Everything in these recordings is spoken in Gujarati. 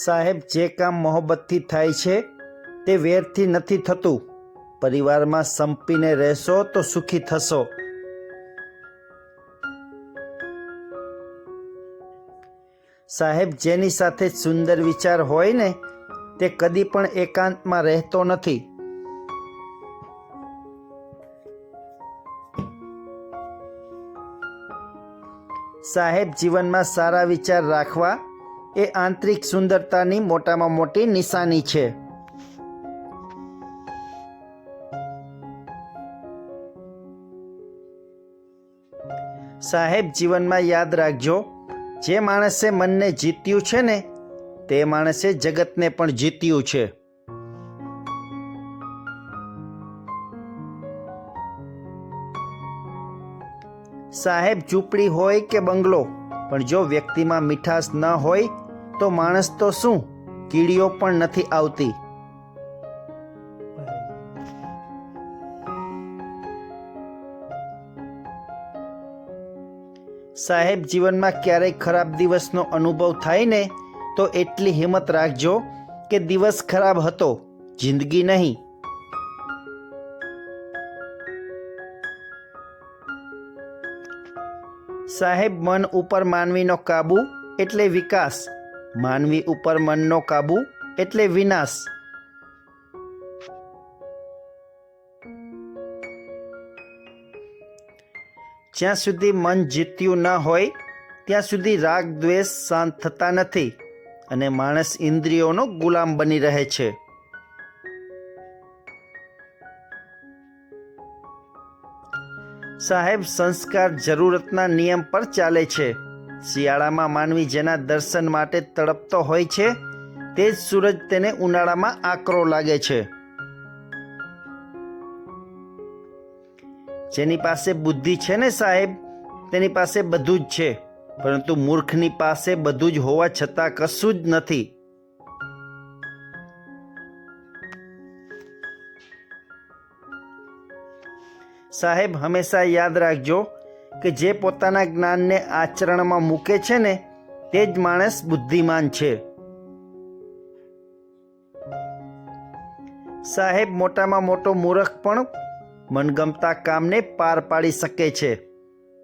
સાહેબ, જે કામ મોહબ્બતથી થાય છે તે વેરથી નથી થતું. પરિવારમાં સંપીને રહેશો તો સુખી થશો. સાહેબ, જેની સાથે સુંદર વિચાર હોય ને તે કદી પણ એકાંતમાં રહેતો નથી. સાહેબ, જીવનમાં સારા વિચાર રાખવા એ આંતરિક સુંદરતાની મોટામાં મોટી નિશાની છે. સાહેબ, જીવનમાં યાદ રાખજો, જે માણસે મનને જીત્યું છે ને તે માણસે જગતને પણ જીત્યું છે. સાહેબ, ઝૂંપડી હોય કે બંગલો, પણ જો વ્યક્તિમાં મીઠાશ ન હોય તો માણસ તો શું, કીડીઓ પણ નથી આવતી. સાહેબ, જીવનમાં ક્યારેય ખરાબ દિવસનો અનુભવ થાય ને તો એટલી હિંમત રાખજો કે દિવસ ખરાબ હતો, જિંદગી નહીં. સાહેબ, મન ઉપર માનવીનો કાબુ એટલે વિકાસ, માનવી ઉપર મનનો કાબુ એટલે વિનાશ. જ્યાં સુધી મન જીત્યું ન હોય ત્યાં સુધી રાગ દ્વેષ શાંત થતા નથી અને માણસ ઇન્દ્રિયોનો ગુલામ બની રહે છે. સાહેબ, સંસ્કાર જરૂરતના નિયમ પર ચાલે છે. શિયાળામાં માનવી જેના દર્શન માટે તડપતો હોય છે તે જ સૂરજ તેને ઉનાળામાં આકરો લાગે છે. જેની પાસે બુદ્ધિ છે ને સાહેબ, તેની પાસે બધું જ છે, પરંતુ મૂર્ખની પાસે બધું જ હોવા છતાં કશું જ નથી. સાહેબ, હંમેશા યાદ રાખજો કે જે પોતાના જ્ઞાનને આચરણમાં મૂકે છે ને તે જ માણસ બુદ્ધિમાન છે. સાહેબ, મોટામાં મોટો મૂર્ખ પણ મનગમતા કામને પાર પાડી શકે છે.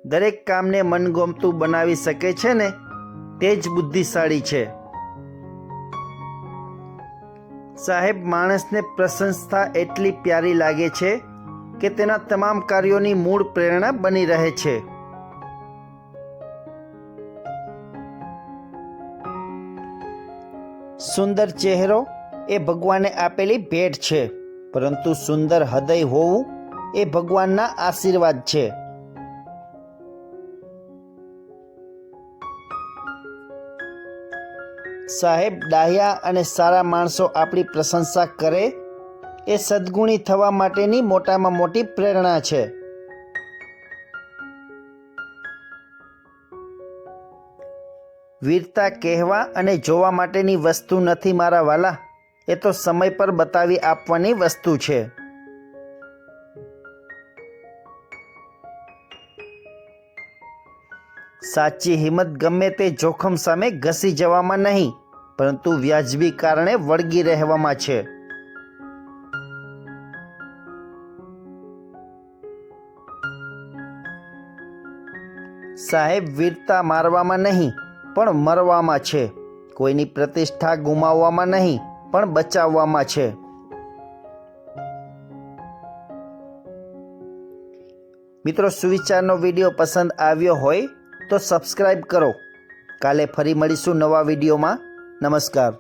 દરેક કામને મનગમતું બનાવી શકે છે ને તે જ બુદ્ધિશાળી છે. સાહેબ, માણસને પ્રશંસા એટલી પ્યારી લાગે છે કે તેના તમામ કાર્યોની મૂળ પ્રેરણા બની રહે છે. સુંદર ચહેરો એ ભગવાને આપેલી ભેટ છે, પરંતુ સુંદર હૃદય હોવું એ ભગવાનના આશીર્વાદ છે. સાહેબ, ડાહ્યા અને સારા માણસો આપણી પ્રશંસા કરે એ સદ્ગુણી થવા માટેની મોટામાં મોટી પ્રેરણા છે. વીરતા કહેવા અને જોવા માટેની વસ્તુ નથી મારા વાલા, એ તો સમય પર બતાવી આપવાની વસ્તુ છે. સાચી હિંમત ગમે તે જોખમ સામે ઘસી જવામાં નહીં, પરંતુ વ્યાજબી કારણે વળગી રહેવામાં છે. સાહેબ, વીરતા મારવામાં નહીં પણ મરવામાં છે. કોઈની પ્રતિષ્ઠા ગુમાવવામાં નહીં પણ બચાવવામાં છે. મિત્રો, સુવિચારનો વિડીયો પસંદ આવ્યો હોય તો સબસ્ક્રાઈબ કરો. કાલે ફરી મળીશું નવા વિડીયોમાં. નમસ્કાર.